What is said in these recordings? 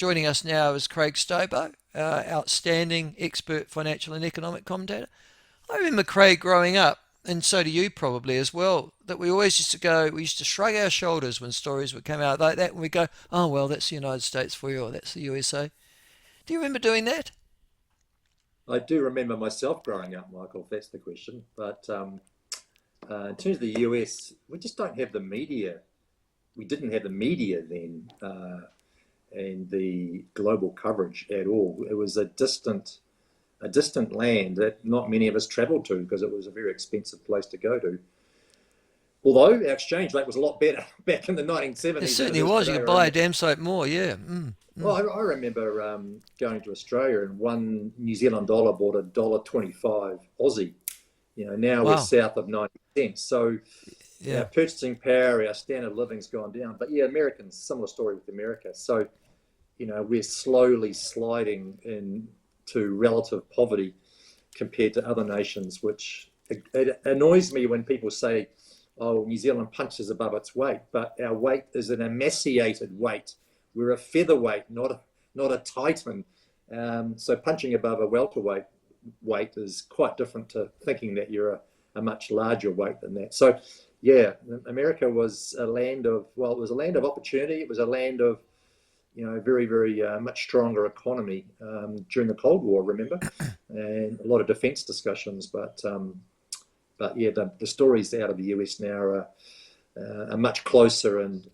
Joining us now is Craig Stobo, outstanding expert financial and economic commentator. I remember Craig growing up, and so do you probably as well, that we used to shrug our shoulders when stories would come out like that, and we go, oh, well, that's the United States for you, or that's the USA. Do you remember doing that? I do remember myself growing up, Michael, if that's the question. But in terms of the US, we just don't have the media. We didn't have the media then and the global coverage at all. It was a distant land that not many of us travelled to because it was a very expensive place to go to. Although our exchange rate was a lot better back in the It 1970s than it certainly is was. You today. I could buy a remember. damn sight more, yeah. Well, I remember going to Australia and one New Zealand dollar bought $1.25 Aussie. Now we're Wow. south of 90 cents. So our Yeah. purchasing power, our standard of living's gone down. But yeah, Americans, similar story with America. So, we're slowly sliding into relative poverty compared to other nations, which it annoys me when people say, oh, New Zealand punches above its weight, but our weight is an emaciated weight. We're a featherweight, not a Titan. So punching above a welterweight weight is quite different to thinking that you're a much larger weight than that. So, yeah, America was a land of, well, it was a land of opportunity. It was a land of, very, very much stronger economy during the Cold War, remember, and a lot of defence discussions. But yeah, the stories out of the US now are much closer and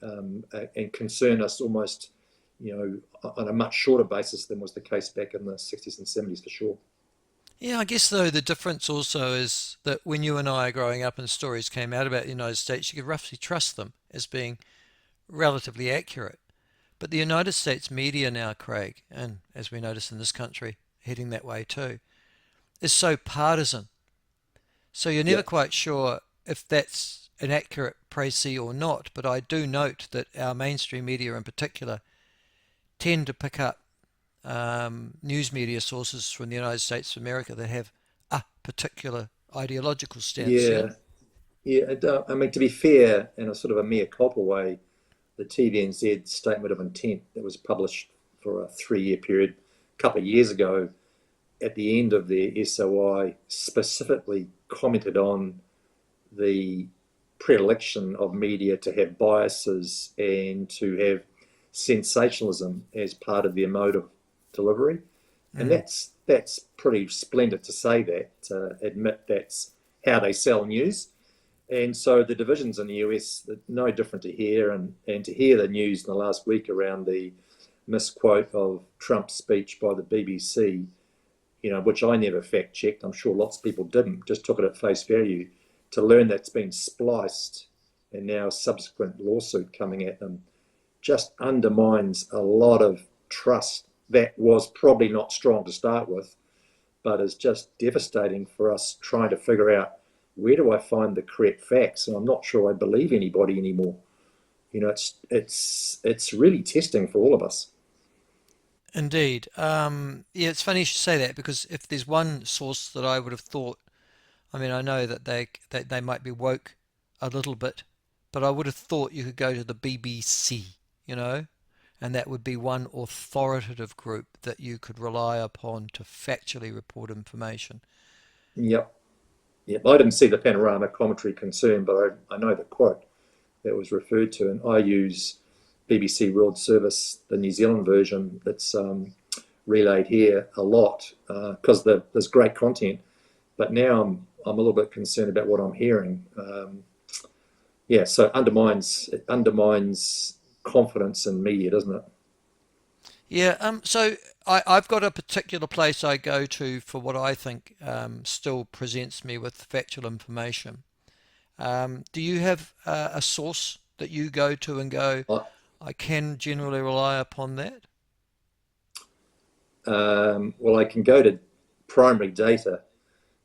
concern us almost, on a much shorter basis than was the case back in the 60s and 70s for sure. Yeah, I guess though the difference also is that when you and I are growing up and stories came out about the United States, you could roughly trust them as being relatively accurate. But the United States media now, Craig, and as we notice in this country, heading that way too, is so partisan. So you're never Yeah, quite sure if that's an accurate précis or not. But I do note that our mainstream media in particular tend to pick up news media sources from the United States of America that have a particular ideological stance. Yeah. yeah, yeah. I mean, to be fair, in a sort of a mea culpa way, the TVNZ statement of intent that was published for a 3-year period a couple of years ago at the end of their SOI specifically commented on the predilection of media to have biases and to have sensationalism as part of their mode of delivery. And Mm. that's pretty splendid to say that, to admit that's how they sell news. And so the divisions in the US are no different to here. And to hear the news in the last week around the misquote of Trump's speech by the BBC, which I never fact checked. I'm sure lots of people didn't, just took it at face value. To learn that's been spliced and now a subsequent lawsuit coming at them just undermines a lot of trust that was probably not strong to start with, but is just devastating for us trying to figure out where do I find the correct facts. And I'm not sure I believe anybody anymore. It's really testing for all of us. Indeed. Yeah, it's funny you should say that because if there's one source that I would have thought, I mean, I know that they might be woke a little bit, but I would have thought you could go to the BBC, you know, and that would be one authoritative group that you could rely upon to factually report information. Yep. Yep. I didn't see the panorama commentary concern, but I know the quote that was referred to, and I use BBC World Service, the New Zealand version that's relayed here a lot because there's great content. But now I'm a little bit concerned about what I'm hearing. Yeah, so it undermines confidence in media, doesn't it? Yeah, so I've got a particular place I go to for what I think still presents me with factual information. Do you have a source that you go to and go, I, I can generally rely upon that? well, I can go to primary data.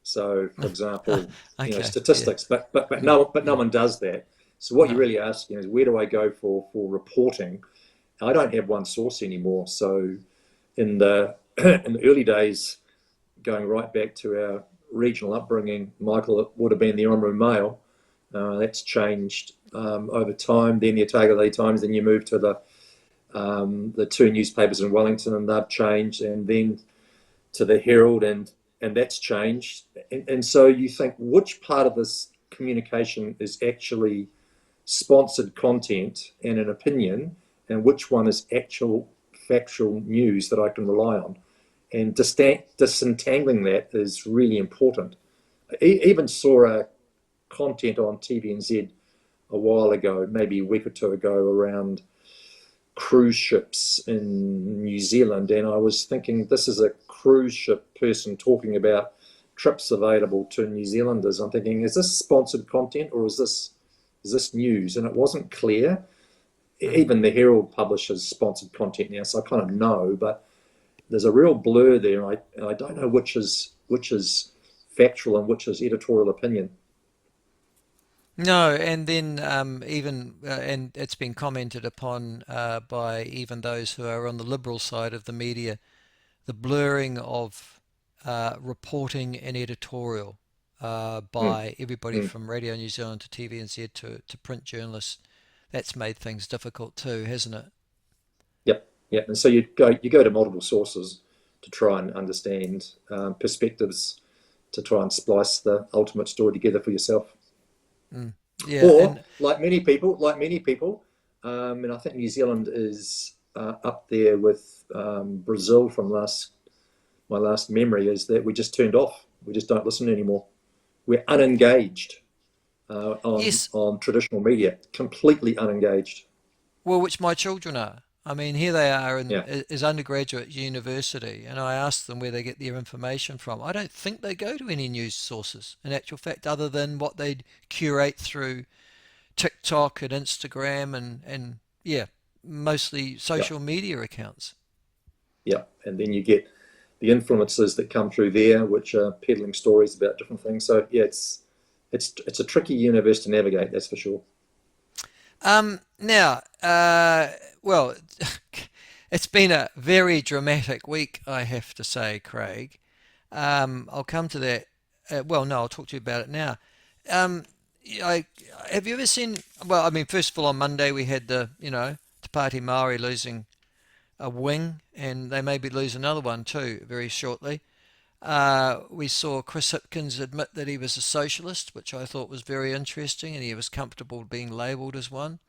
So, for example, Okay, yeah, statistics, but yeah, no yeah, one does that. So, what you're no. really asking is where do I go for reporting? I don't have one source anymore. So, in the in the early days, going right back to our regional upbringing, Michael, it would have been the Ormond Mail. That's changed over time. Then the Otago Times. Then you move to the the two newspapers in Wellington, and they've changed, and then to the Herald, and that's changed. And so you think, which part of this communication is actually sponsored content and an opinion, and which one is actual factual news that I can rely on? And disentangling that is really important. Even saw a content on TVNZ a while ago, maybe a week or two ago, around cruise ships in New Zealand, and I was thinking, this is a cruise ship person talking about trips available to New Zealanders. I'm thinking, is this sponsored content, or is this news? And it wasn't clear. Mm. Even the Herald publishes sponsored content now, so I kind of know, but there's a real blur there, and I don't know which is factual and which is editorial opinion. No, and then even and it's been commented upon by even those who are on the liberal side of the media, the blurring of reporting and editorial Mm, by everybody mm. from Radio New Zealand to TVNZ to print journalists. That's made things difficult too, hasn't it? Yep, yep. And so you go to multiple sources to try and understand perspectives, to try and splice the ultimate story together for yourself. Mm. Yeah, Or and and I think New Zealand is up there with Brazil from my last memory, is that we just turned off. We just don't listen anymore. We're unengaged on yes, traditional media, completely unengaged. well, which my children are. I mean, here they are in Yeah, as undergraduate university, and I ask them where they get their information from. I don't think they go to any news sources, in actual fact, other than what they curate through TikTok and Instagram and yeah, mostly yeah, social media accounts. yeah. And then you get the influences that come through there, which are peddling stories about different things. So yeah, it's a tricky universe to navigate. That's for sure. Now, well, it's been a very dramatic week, I have to say, Craig. I'll come to that. Well, no, I'll talk to you about it now. Um, I have you ever seen? Well, I mean, first of all, on Monday we had Te Pāti Māori losing a wing, and they may be lose another one too very shortly. We saw Chris Hipkins admit that he was a socialist, which I thought was very interesting, and he was comfortable being labelled as one.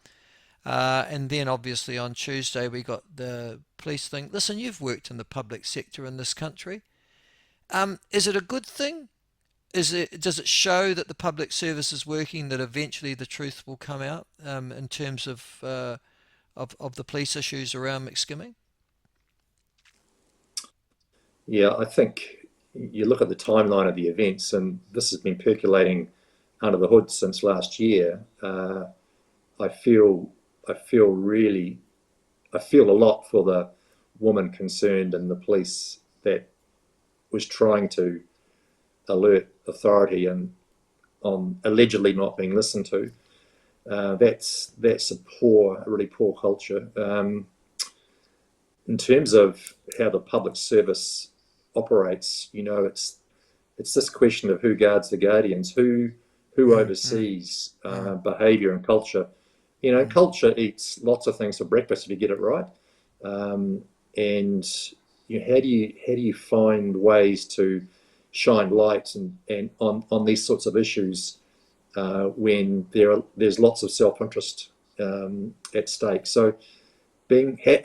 And then obviously on Tuesday we got the police thing. Listen, you've worked in the public sector in this country. Is it a good thing? Does it show that the public service is working, that eventually the truth will come out in terms of the police issues around McSkimming? Yeah, I think you look at the timeline of the events, and this has been percolating under the hood since last year. I feel, I feel really, I feel a lot for the woman concerned and the police that was trying to alert authority and on allegedly not being listened to. That's a really poor culture. In terms of how the public service operates, it's this question of who guards the guardians, who Mm, mm, oversees mm, behaviour and culture. mm, Culture eats lots of things for breakfast if you get it right, and how do you find ways to shine light and on these sorts of issues when there's lots of self interest at stake. So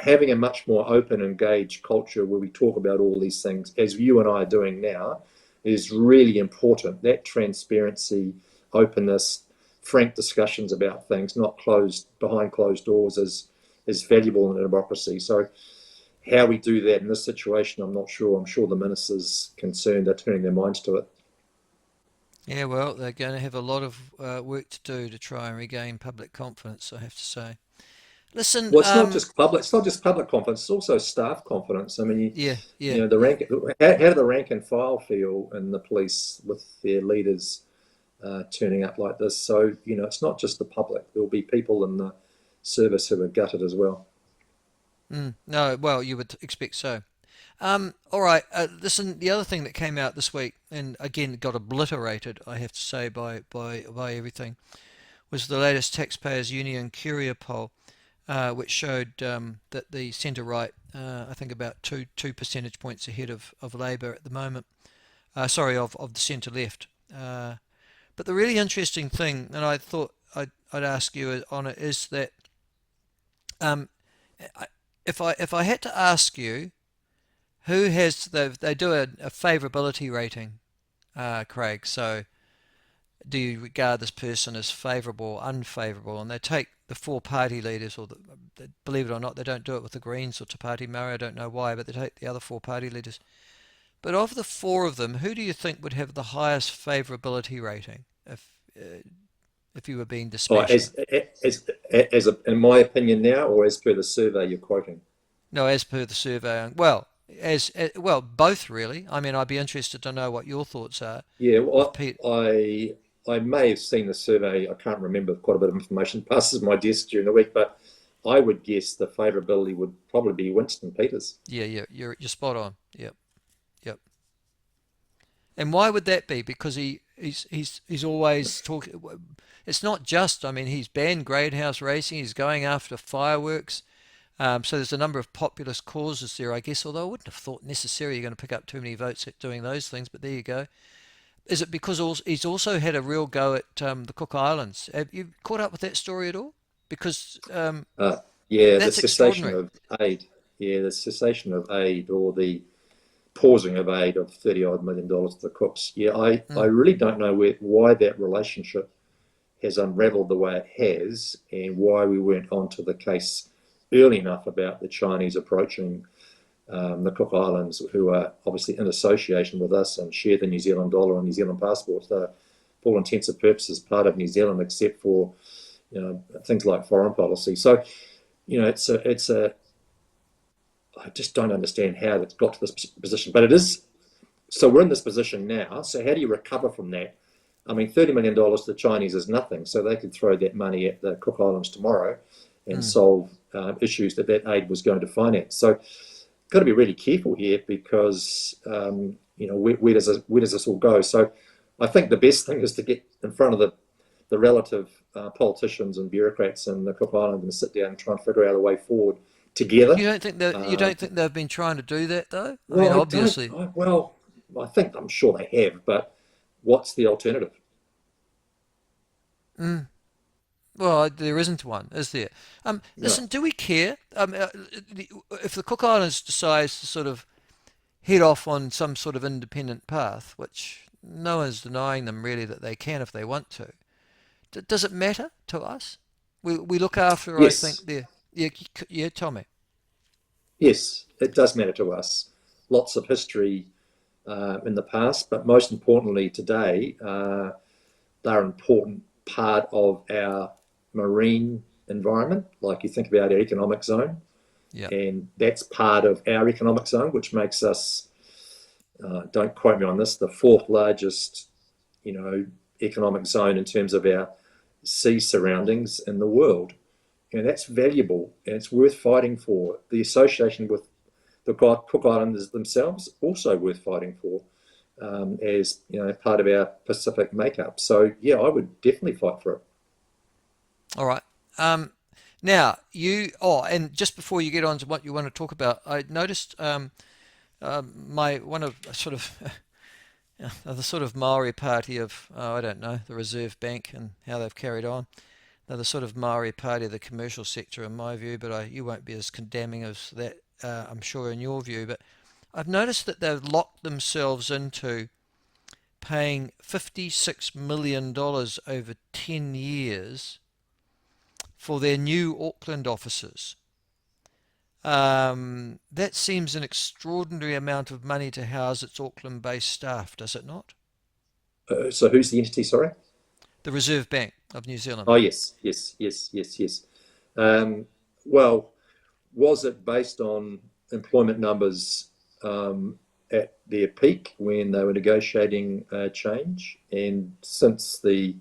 having a much more open, engaged culture where we talk about all these things, as you and I are doing now, is really important. That transparency, openness, frank discussions about things, not closed behind closed doors, is valuable in a democracy. So how we do that in this situation, I'm not sure. I'm sure the ministers concerned are turning their minds to it. yeah, well, they're going to have a lot of work to do to try and regain public confidence, I have to say. Listen, Well, it's not just public. It's not just public confidence. It's also staff confidence. I mean, yeah, yeah, you know, the yeah. rank. How do the rank and file feel in the police with their leaders turning up like this? So it's not just the public. There will be people in the service who are gutted as well. No, well, you would expect so. All right. Listen, the other thing that came out this week, and again got obliterated, I have to say, by everything, was the latest Taxpayers Union Curia poll. which showed that the centre right, I think about two percentage points ahead of Labor at the moment. Sorry, of the centre left. But the really interesting thing, and I thought I'd ask you on it, is that um, if I had to ask you who has they do a favourability rating, Craig. So do you regard this person as favourable or unfavourable? And they take the four party leaders, believe it or not, they don't do it with the Greens or Te Pāti Maori. I don't know why, but they take the other four party leaders. But of the four of them, who do you think would have the highest favourability rating if you were being Oh, dispassionate? in my opinion now, or as per the survey you're quoting? No, as per the survey. Well, as well, both really. I mean, I'd be interested to know what your thoughts are Yeah, of well, Pete. I may have seen the survey. I can't remember. Quite a bit of information passes my desk during the week, but I would guess the favourability would probably be Winston Peters. Yeah, yeah, you're spot on. Yep, yep. And why would that be? Because he's always talking. It's not just. I mean, he's banned greyhound racing. He's going after fireworks. So there's a number of populist causes there, I guess. Although I wouldn't have thought necessarily you're going to pick up too many votes at doing those things. But there you go. Is it because he's also had a real go at the Cook Islands? Have you caught up with that story at all? Because Uh, yeah, the that's cessation extraordinary. of aid. Yeah, the cessation of aid or the pausing of aid of 30 odd million dollars to the Cooks. Yeah, I Mm, really don't know why that relationship has unravelled the way it has and why we weren't onto the case early enough about the Chinese approaching the Cook Islands, who are obviously in association with us and share the New Zealand dollar and New Zealand passports. They're, for all intents and purposes, part of New Zealand, except for things like foreign policy. So it's a I just don't understand how it's got to this position, but it is. So we're in this position now. So how do you recover from that? I mean, $30 million to the Chinese is nothing. So they could throw that money at the Cook Islands tomorrow and mm. solve issues that aid was going to finance. So got to be really careful here because where does this all go? So I think the best thing is to get in front of the relative politicians and bureaucrats in the Cook Islands and sit down and try and figure out a way forward together. You Uh, don't think they've been trying to do that though? I mean, well, I don't. obviously. I think I'm sure they have, but what's the alternative? Mm. Well, there isn't one, is there? No. Listen, do we care? If the Cook Islands decides to sort of head off on some sort of independent path, which no one's denying them really that they can if they want to, does it matter to us? We look after, I Yes, think, the yeah, yeah, Tommy. yes, it does matter to us. Lots of history in the past, but most importantly today, they're an important part of our marine environment. Like you think about our economic zone, Yeah. and that's part of our economic zone, which makes us, don't quote me on this, the fourth largest, you know, economic zone in terms of our sea surroundings in the world. And that's valuable and it's worth fighting for. The association with the Cook Islanders themselves also worth fighting for as part of our Pacific makeup. So yeah, I would definitely fight for it. All right. Um, Now and just before you get on to what you want to talk about, I noticed my one of sort of the sort of Maori party of I don't know, the Reserve Bank and how they've carried on. They're the sort of Maori party of the commercial sector, in my view, but you won't be as condemning as that, I'm sure, in your view. But I've noticed that they've locked themselves into paying $56 million over 10 years for their new Auckland offices. That seems an extraordinary amount of money to house its Auckland-based staff, does it not? So who's the entity? Sorry. The Reserve Bank of New Zealand. Oh yes, yes, yes, yes, yes. Um, well, was it based on employment numbers at their peak when they were negotiating change? And since the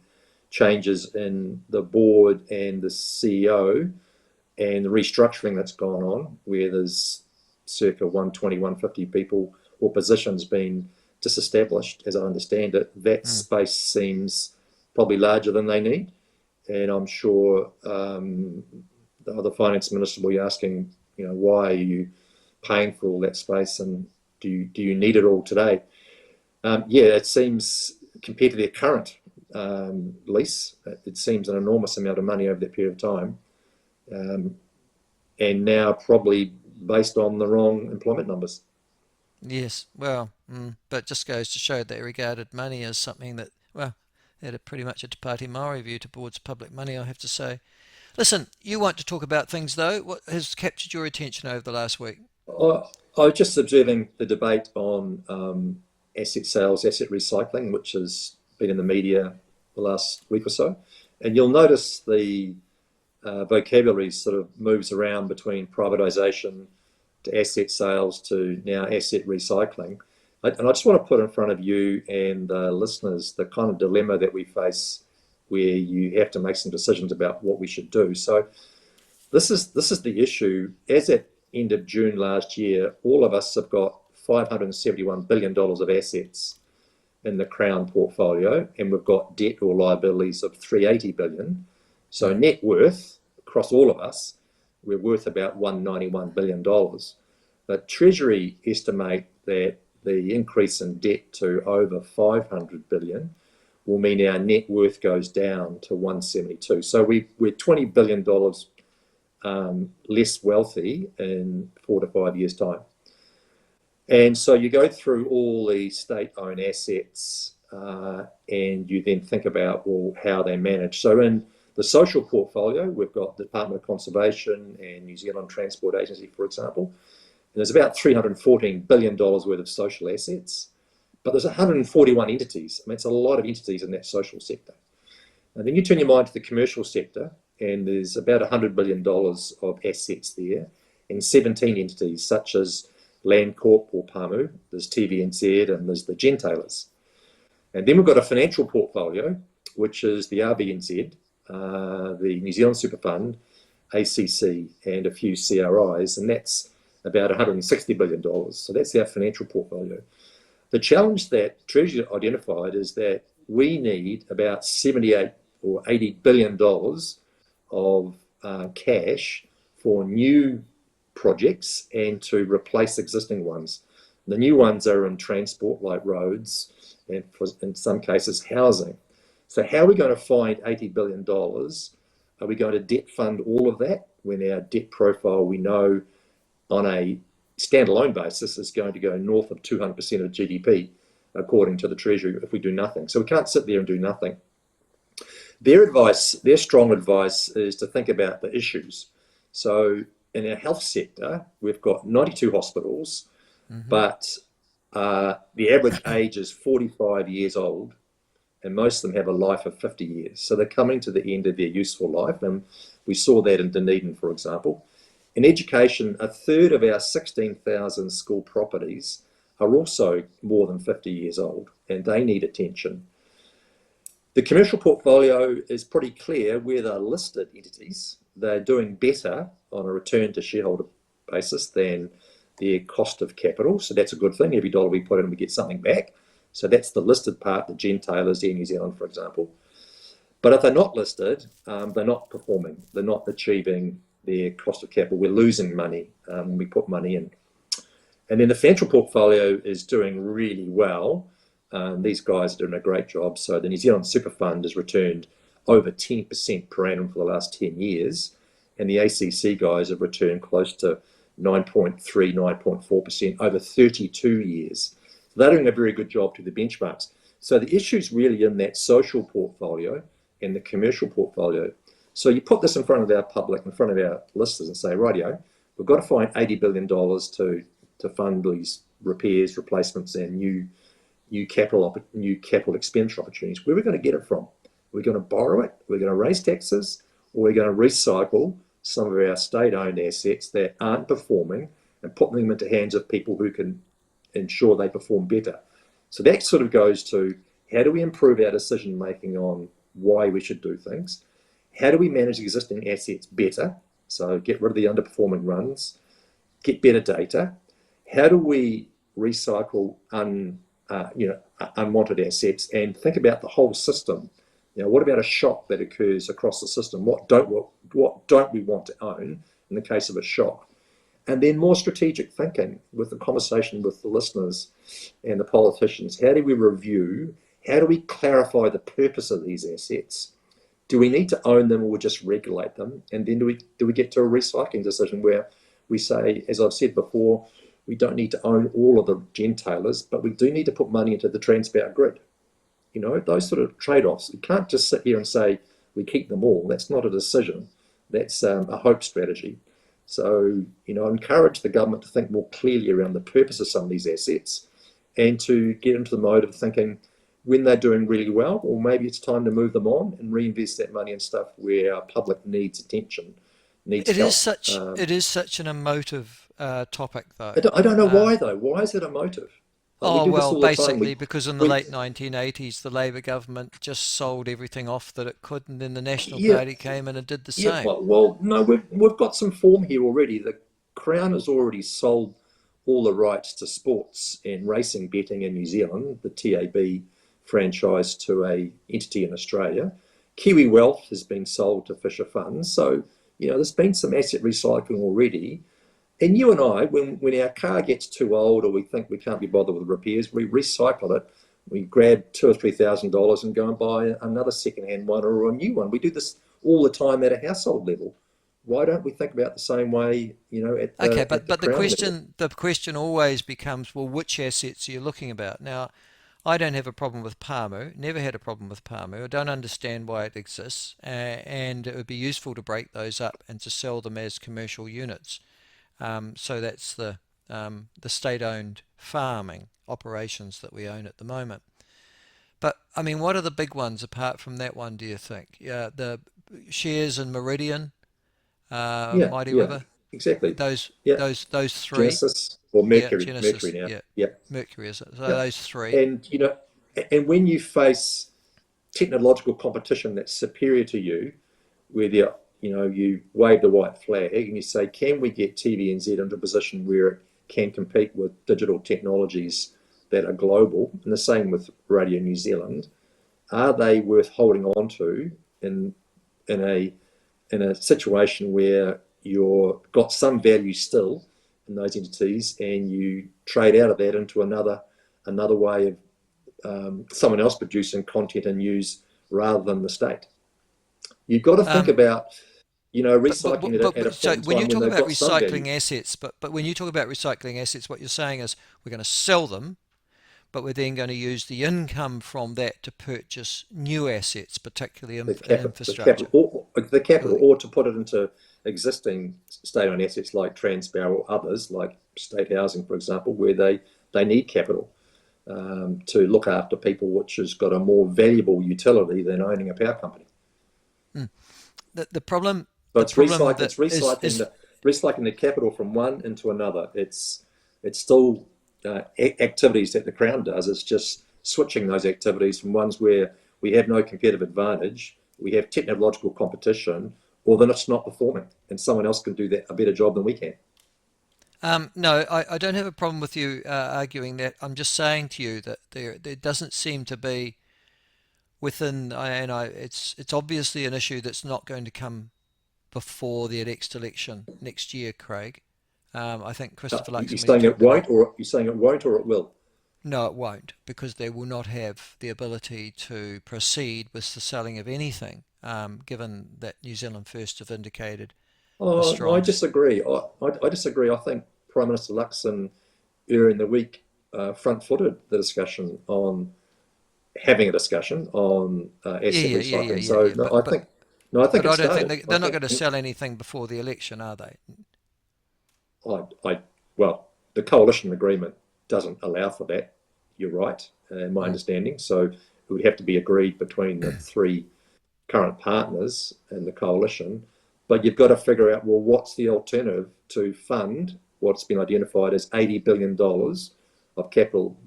changes in the board and the CEO and the restructuring that's gone on, where there's circa 120, 150 people or positions being disestablished, as I understand it, that Mm. space seems probably larger than they need. And I'm sure the finance minister will be asking, why are you paying for all that space, and do you need it all today? Yeah, it seems, compared to their current lease, it seems an enormous amount of money over that period of time, and now probably based on the wrong employment numbers. Yes, well, but just goes to show they regarded money as something that, well, they had a pretty much a Te Pāti Māori view towards public money, I have to say. Listen, you want to talk about things though. What has captured your attention over the last week? I, I was just observing the debate on asset sales, asset recycling, which has been in the media the last week or so. And you'll notice the vocabulary sort of moves around between privatisation to asset sales to now asset recycling. And I just want to put in front of you and the listeners the kind of dilemma that we face where you have to make some decisions about what we should do. So this is the issue. As at end of June last year, all of us have got $571 billion of assets in the Crown portfolio, and we've got debt or liabilities of 380 billion. So Mm. net worth across all of us, we're worth about $191 billion. But Treasury estimate that the increase in debt to over 500 billion will mean our net worth goes down to 172. So we're $20 billion less wealthy in 4 to 5 years' time. And so you go through all the state-owned assets and you then think about, well, how they manage. So in the social portfolio, we've got the Department of Conservation and New Zealand Transport Agency, for example. And there's about $314 billion worth of social assets, but there's 141 entities. I mean, it's a lot of entities in that social sector. And then you turn your mind to the commercial sector, and there's about $100 billion of assets there, and 17 entities such as Landcorp or Pamu, there's TVNZ, and there's the gentailers. And then we've got a financial portfolio, which is the RBNZ, the New Zealand Super Fund, ACC, and a few CRIs, and that's about $160 billion. So that's our financial portfolio. The challenge that Treasury identified is that we need about 78 or $80 billion of cash for new projects and to replace existing ones. The new ones are in transport, like roads, and in some cases housing. So how are we going to find $80 billion? Are we going to debt fund all of that when our debt profile, we know on a standalone basis, is going to go north of 200% of GDP, according to the Treasury, if we do nothing? So we can't sit there and do nothing. Their strong advice is to think about the issues. So in our health sector, we've got 92 hospitals, but the average age is 45 years old, and most of them have a life of 50 years. So they're coming to the end of their useful life, and we saw that in Dunedin, for example. In education, a third of our 16,000 school properties are also more than 50 years old, and they need attention. The commercial portfolio is pretty clear where they're listed entities. They're doing better on a return to shareholder basis than their cost of capital. So that's a good thing. Every dollar we put in, we get something back. So that's the listed part, the gentailers, Air New Zealand, for example. But if they're not listed, they're not performing. They're not achieving their cost of capital. We're losing money when we put money in. And then the financial portfolio is doing really well. These guys are doing a great job. So the New Zealand Super Fund has returned over 10% per annum for the last 10 years. And the ACC guys have returned close to 9.3, 9.4% over 32 years. So they're doing a very good job to the benchmarks. So the issue's really in that social portfolio and the commercial portfolio. So you put this in front of our public, in front of our listeners, and say, rightio, we've got to find $80 billion to fund these repairs, replacements, and new capital expenditure opportunities. Where are we going to get it from? We're going to borrow it, we're going to raise taxes, or we're going to recycle some of our state-owned assets that aren't performing and put them into hands of people who can ensure they perform better. So that sort of goes to, how do we improve our decision making on why we should do things? How do we manage existing assets better? So get rid of the underperforming runs, get better data. How do we recycle unwanted assets, and think about the whole system? What about a shock that occurs across the system? What don't what don't we want to own in the case of a shock? And then more strategic thinking with the conversation with the listeners and the politicians. How do we review? How do we clarify the purpose of these assets? Do we need to own them or just regulate them? And then do we get to a recycling decision where we say, as I've said before, we don't need to own all of the gentailers, but we do need to put money into the transport grid. Those sort of trade-offs. You can't just sit here and say we keep them all. That's not a decision. That's a hope strategy. So, I encourage the government to think more clearly around the purpose of some of these assets and to get into the mode of thinking when they're doing really well, or maybe it's time to move them on and reinvest that money in stuff where our public needs attention, needs It is help. such it is such an emotive topic, though. I don't know Um, why though. Why is it a motive? Like we oh do this well, all the time. basically because in the We late 1980s, the Labour government just sold everything off that it could, and then the National yeah, Party came in and did the yeah. same. Well, no, we've got some form here already. The Crown has already sold all the rights to sports and racing betting in New Zealand, the TAB franchise to a entity in Australia. Kiwi Wealth has been sold to Fisher Funds. So, there's been some asset recycling already. And you and I, when our car gets too old or we think we can't be bothered with repairs, we recycle it. We grab $2,000 or $3,000 and go and buy another second-hand one or a new one. We do this all the time at a household level. Why don't we think about the same way, at Okay, the at but the but the Crown level? question always becomes, well, which assets are you looking about? Now, I don't have a problem with Palmu, never had a problem with Palmu. I don't understand why it exists, and it would be useful to break those up and to sell them as commercial units. So that's the state-owned farming operations that we own at the moment. But I mean, what are the big ones apart from that one, do you think? Yeah, the shares in Meridian, Yeah, Mighty yeah, River, exactly. those Yeah, those three. Genesis or Yeah, Mercury Genesis. now. Yeah, Yeah, Mercury is it? So yeah. those three. And when you face technological competition that's superior to you, where you wave the white flag and you say, can we get TVNZ into a position where it can compete with digital technologies that are global? And the same with Radio New Zealand. Are they worth holding on to in in a in a situation where you've got some value still in those entities and you trade out of that into another way of someone else producing content and news rather than the state? You've got to think Um, about but, but, recycling but, it but, at a but point so in when you time when talk they've about got some value. recycling assets, but when you talk about recycling assets, what you're saying is we're going to sell them, but we're then going to use the income from that to purchase new assets, particularly the in capital, the infrastructure. capital, or the Uh, capital, or to put it into existing state-owned assets like Transpower or others, like state housing, for example, where they need capital to look after people, which has got a more valuable utility than owning a power company. mm. The problem, So the it's problem recycling. that It's recycling is the capital from one into another. It's still activities that the Crown does. It's just switching those activities from ones where we have no competitive advantage, we have technological competition, or then it's not performing, and someone else can do that a better job than we can. no, I don't have a problem with you arguing that. I'm just saying to you that there doesn't seem to be within, and it's obviously an issue that's not going to come before the next election next year, Craig. I think Christopher You're Luxon, when he saying it talked about, won't, or you're saying it won't, or it will. no, it won't, because they will not have the ability to proceed with the selling of anything, given that New Zealand First have indicated a Oh, no, I strong. disagree. I disagree. I think Prime Minister Luxon earlier in the week front-footed the discussion on having a discussion on Yeah, asset yeah, yeah, yeah, recycling. yeah, So yeah. But but no, I think but it I don't think started. I they're not think going to sell anything before the election, are they? I well, the coalition agreement doesn't allow for that. You're right, in my Mm. understanding. So it would have to be agreed between the three current partners in the coalition. But you've got to figure out, well, what's the alternative to fund what's been identified as $80 billion of capital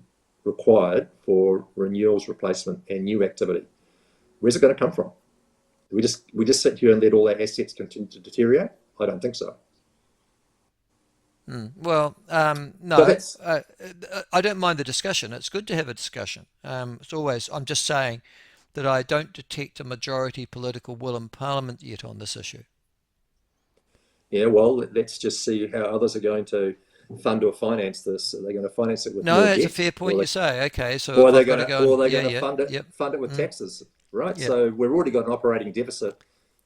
required for renewals, replacement, and new activity? Where's it going to come from? We just sit here and let all our assets continue to deteriorate? I don't think so. Mm. Well, So no, that's I don't mind the discussion. It's good to have a discussion. It's always, I'm just saying that I don't detect a majority political will in Parliament yet on this issue. Yeah, well, let's just see how others are going to fund or finance this. Are they going to finance it with No, more it's a debt, fair point you say. Okay, so or are if they I've got going to to, go or and are they yeah, going to yeah, yep, fund it with mm, taxes, right? yep. So we've already got an operating deficit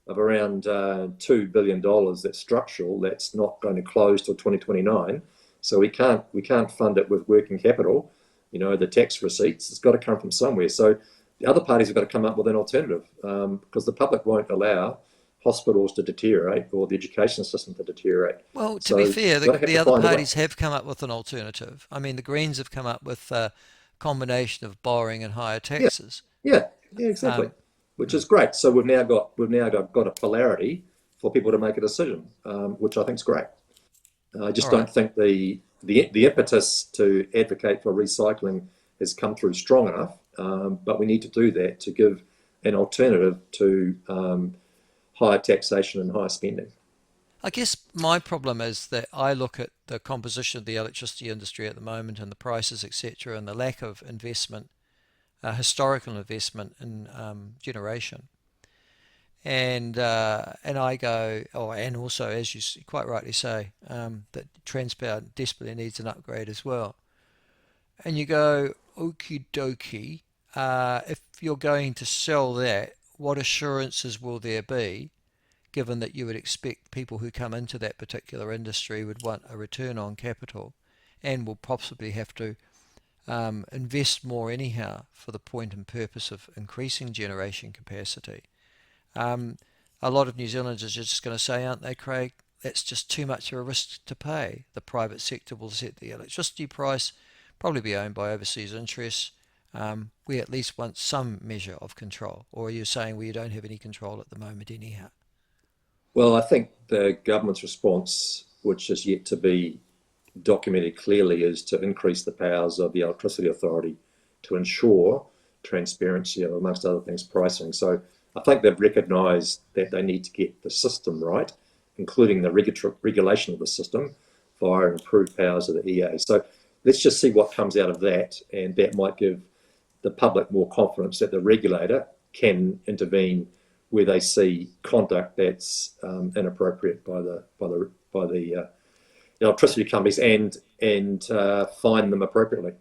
of around $2 billion. That's structural. That's not going to close till 2029. So we can't fund it with working capital. The tax receipts. It's got to come from somewhere. So the other parties have got to come up with an alternative, because the public won't allow hospitals to deteriorate or the education system to deteriorate. Well, to be So fair, we're going to have the to other find a way. parties have come up with an alternative. I mean, the Greens have come up with a combination of borrowing and higher Yeah, taxes. yeah, yeah, exactly. Um, Which is great. So we've now got a polarity for people to make a decision, which I think is great. I all just right. don't think the impetus to advocate for recycling has come through strong enough. But we need to do that to give an alternative to higher taxation and higher spending. I guess my problem is that I look at the composition of the electricity industry at the moment and the prices, etc., and the lack of investment, historical investment in generation. And I go, oh, and also, as you quite rightly say, that Transpower desperately needs an upgrade as well. And you go, okie dokie, if you're going to sell that, what assurances will there be, given that you would expect people who come into that particular industry would want a return on capital and will possibly have to invest more anyhow for the point and purpose of increasing generation capacity. Um, a lot of New Zealanders are just going to say, aren't they, Craig? That's just too much of a risk to pay. The private sector will set the electricity price, probably be owned by overseas interests. We at least want some measure of control. Or are you saying we don't have any control at the moment anyhow? Well, I think the government's response, which is yet to be documented clearly, is to increase the powers of the Electricity Authority to ensure transparency of, amongst other things, pricing. So I think they've recognised that they need to get the system right, including the regulation of the system via improved powers of the EA. So let's just see what comes out of that, and that might give the public more confidence that the regulator can intervene where they see conduct that's inappropriate by the electricity companies, and fine them appropriately.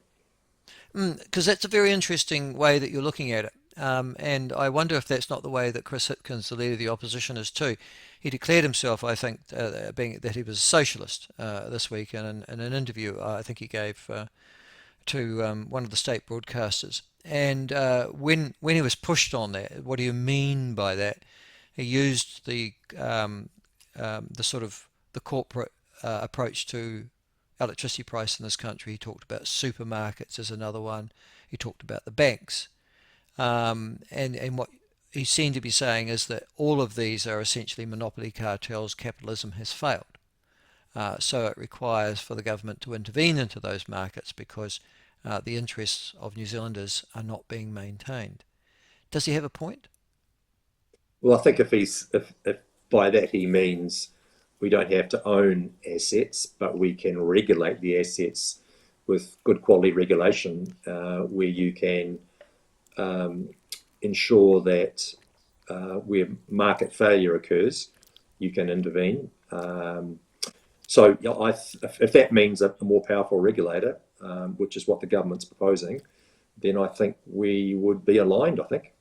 Because that's a very interesting way that you're looking at it. And I wonder if that's not the way that Chris Hipkins, the leader of the opposition, is too. He declared himself, I think, being that he was a socialist this week in an interview I think he gave to one of the state broadcasters. And when he was pushed on that, what do you mean by that? He used the sort of the corporate approach to electricity price in this country. He talked about supermarkets as another one. He talked about the banks. And what he seemed to be saying is that all of these are essentially monopoly cartels. Capitalism has failed. So it requires for the government to intervene into those markets because the interests of New Zealanders are not being maintained. Does he have a point? Well, I think if by that he means we don't have to own assets, but we can regulate the assets with good quality regulation, where you can um, ensure that where market failure occurs, you can intervene. So if that means a more powerful regulator, which is what the government's proposing, then I think we would be aligned. I think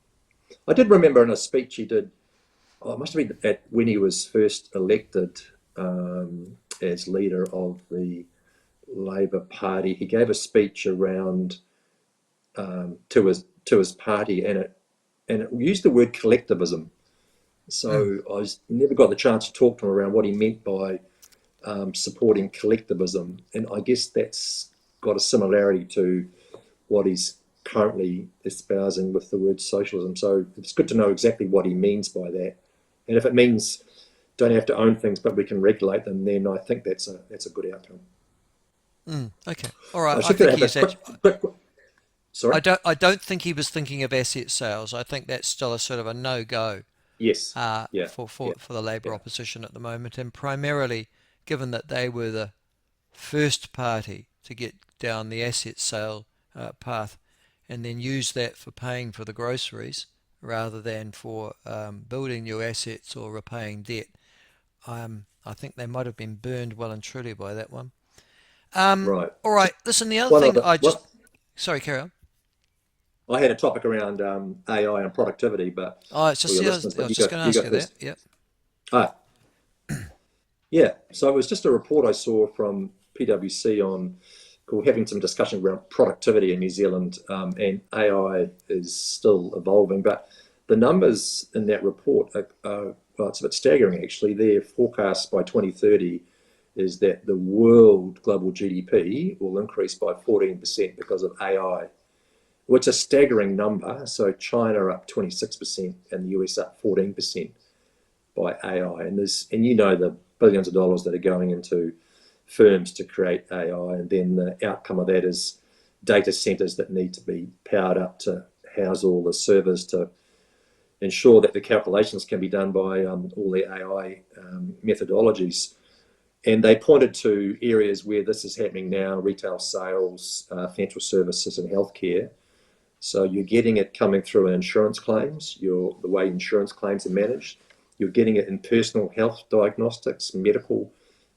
I did remember in a speech he did. Oh, it must have been when he was first elected as leader of the Labor Party. He gave a speech around to his party, and it used the word collectivism. Mm. So never got the chance to talk to him around what he meant by supporting collectivism, and I guess that's got a similarity to what he's currently espousing with the word socialism. So it's good to know exactly what he means by that, and if it means don't have to own things, but we can regulate them, then I think that's a good outcome. Okay. All I right. was I just going think to he have a is quick, actually. quick. Sorry. I don't think he was thinking of asset sales. I think that's still a sort of a no-go Yes. Yeah. Yeah. for the Labour Yeah. opposition at the moment, and primarily given that they were the first party to get down the asset sale path, and then use that for paying for the groceries rather than for building new assets or repaying debt. I think they might have been burned well and truly by that one. Right. All right. Listen, the other One thing other, I just, what sorry, carry on. I had a topic around AI and productivity, but Oh, it's for just, your yeah, listeners, I but was just going to you ask go you that. first. Yep. Ah, yeah. So it was just a report I saw from PwC on called having some discussion around productivity in New Zealand, and AI is still evolving, but the numbers in that report are well, it's a bit staggering actually. Their forecast by 2030 is that the world global GDP will increase by 14% because of AI, which is a staggering number. So China up 26% and the US up 14% by AI. And you know the billions of dollars that are going into firms to create AI, and then the outcome of that is data centers that need to be powered up to house all the servers to ensure that the calculations can be done by all the AI methodologies. And they pointed to areas where this is happening now: retail sales, financial services, and healthcare. So you're getting it coming through in insurance claims, the way insurance claims are managed. You're getting it in personal health diagnostics, medical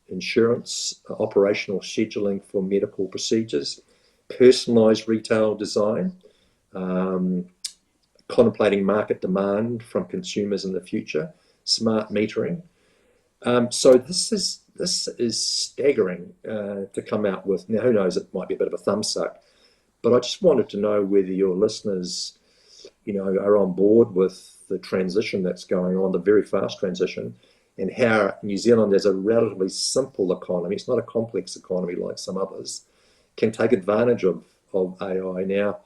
insurance, operational scheduling for medical procedures, personalised retail design, um, contemplating market demand from consumers in the future, smart metering. So this is staggering to come out with. Now, who knows? It might be a bit of a thumb suck, but I just wanted to know whether your listeners, are on board with the transition that's going on, the very fast transition, and how New Zealand, as a relatively simple economy, it's not a complex economy like some others, can take advantage of AI. Now,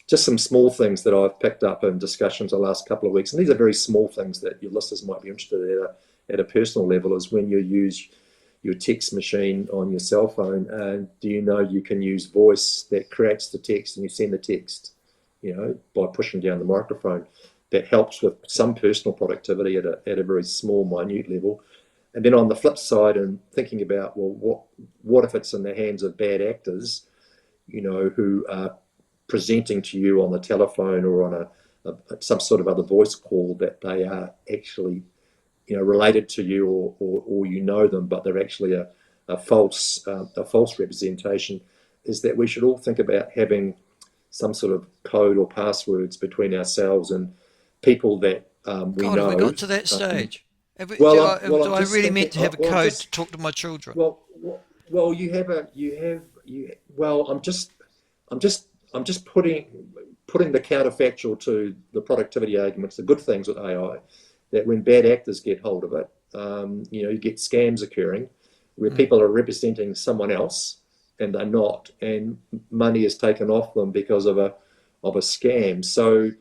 just some small things that I've picked up in discussions the last couple of weeks, and these are very small things that your listeners might be interested in at a personal level, is when you use your text machine on your cell phone, and do you know you can use voice that creates the text and you send the text, by pushing down the microphone. That helps with some personal productivity at a very small, minute level. And then on the flip side, and thinking about, well, what if it's in the hands of bad actors, who are presenting to you on the telephone or on some sort of other voice call that they are actually, related to you, or you know them, but they're actually a false representation. Is that we should all think about having some sort of code or passwords between ourselves and people that we God, have we know. got to that Um, stage? well, I'm Do I just really thinking. meant to have a Well, I'm code to just talk to my children? well, well. You have a you have you. Well, I'm just I'm just putting the counterfactual to the productivity arguments, the good things with AI, that when bad actors get hold of it, you get scams occurring where Mm. people are representing someone else and they're not, and money is taken off them because of a scam. So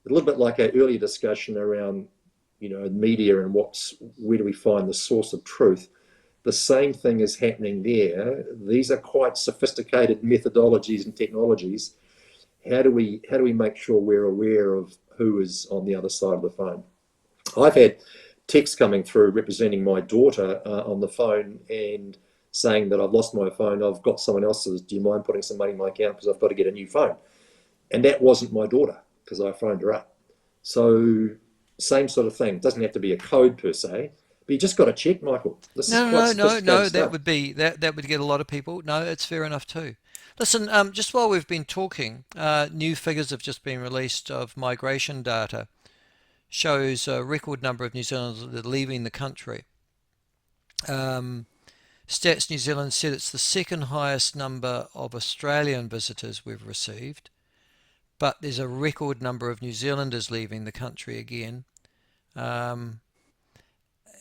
a little bit like our earlier discussion around, media and where do we find the source of truth. The same thing is happening there. These are quite sophisticated methodologies and technologies. How do we make sure we're aware of who is on the other side of the phone? I've had texts coming through representing my daughter on the phone and saying that I've lost my phone. I've got someone else's. Do you mind putting some money in my account because I've got to get a new phone? And that wasn't my daughter because I phoned her up. So same sort of thing. It doesn't have to be a code per se, but you just got to check, Michael. This is No, quite no, no, sophisticated no. That stuff. would be that would get a lot of people. No, it's fair enough too. Listen, just while we've been talking, new figures have just been released of migration data. Shows a record number of New Zealanders that are leaving the country. Um, Stats New Zealand said it's the second highest number of Australian visitors we've received, but there's a record number of New Zealanders leaving the country again. Um,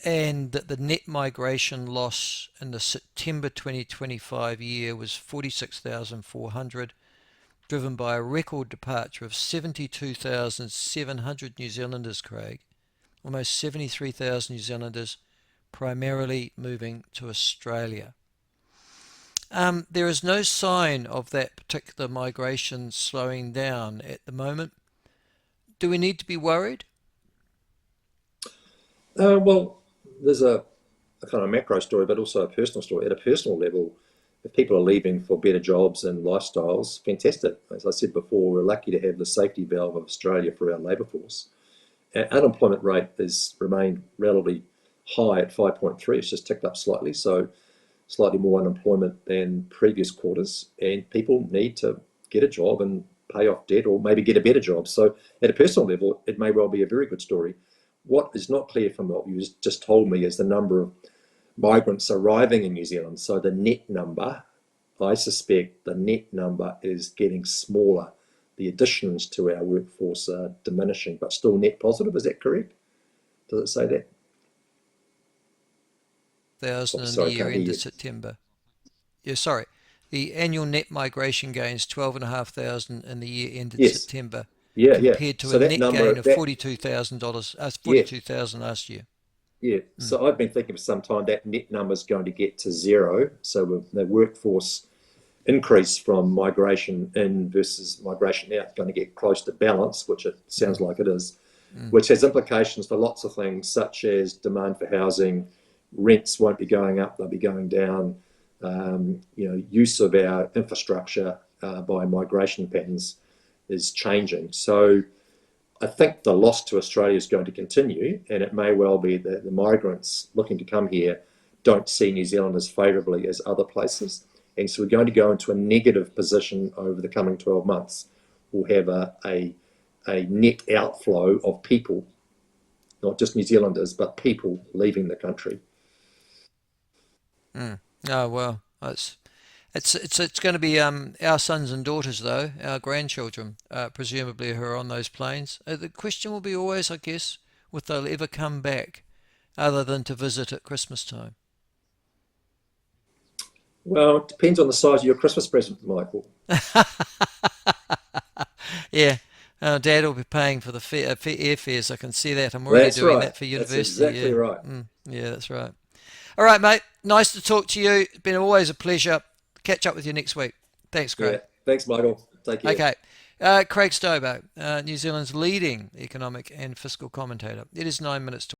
and that the net migration loss in the September 2025 year was 46,400, driven by a record departure of 72,700 New Zealanders, Craig, almost 73,000 New Zealanders, primarily moving to Australia. There is no sign of that particular migration slowing down at the moment. Do we need to be worried? Well, there's a kind of macro story, but also a personal story. At a personal level, if people are leaving for better jobs and lifestyles, fantastic. As I said before, we're lucky to have the safety valve of Australia for our labour force. Our unemployment rate has remained relatively high at 5.3. It's just ticked up slightly, so slightly more unemployment than previous quarters, and people need to get a job and pay off debt or maybe get a better job. So at a personal level, it may well be a very good story. What is not clear from what you just told me is the number of migrants arriving in New Zealand. So the net number, I suspect the net number is getting smaller. The additions to our workforce are diminishing, but still net positive. Is that correct? Does it say that? Thousand Oh, in the sorry, I year can't hear ended you. September. Yeah, sorry. The annual net migration gains 12,500 in the year ended Yes. September, Yeah, yeah. compared to a So that net gain number, of that $42,000, yeah, 42,000 last year. yeah. Mm. So I've been thinking for some time that net number is going to get to zero. So the workforce increase from migration in versus migration out is going to get close to balance, which it sounds Mm. like it is, Mm. which has implications for lots of things, such as demand for housing. Rents won't be going up; they'll be going down. Use of our infrastructure by migration patterns is changing. So I think the loss to Australia is going to continue, and it may well be that the migrants looking to come here don't see New Zealand as favourably as other places. And so we're going to go into a negative position over the coming 12 months. We'll have a net outflow of people, not just New Zealanders, but people leaving the country. Mm. Oh well, it's going to be our sons and daughters though, our grandchildren, presumably who are on those planes. The question will be always, I guess, if they'll ever come back, other than to visit at Christmas time. Well, it depends on the size of your Christmas present, Michael. Yeah, Dad will be paying for the airfares. I can see that. I'm already That's doing right. that for That's university. exactly Yeah, right. yeah, that's right. All right, mate. Nice to talk to you. It's been always a pleasure. Catch up with you next week. Thanks, Yeah. Craig. Thanks, Michael. Take care. Okay. Craig Stobo, New Zealand's leading economic and fiscal commentator. It is 9 minutes to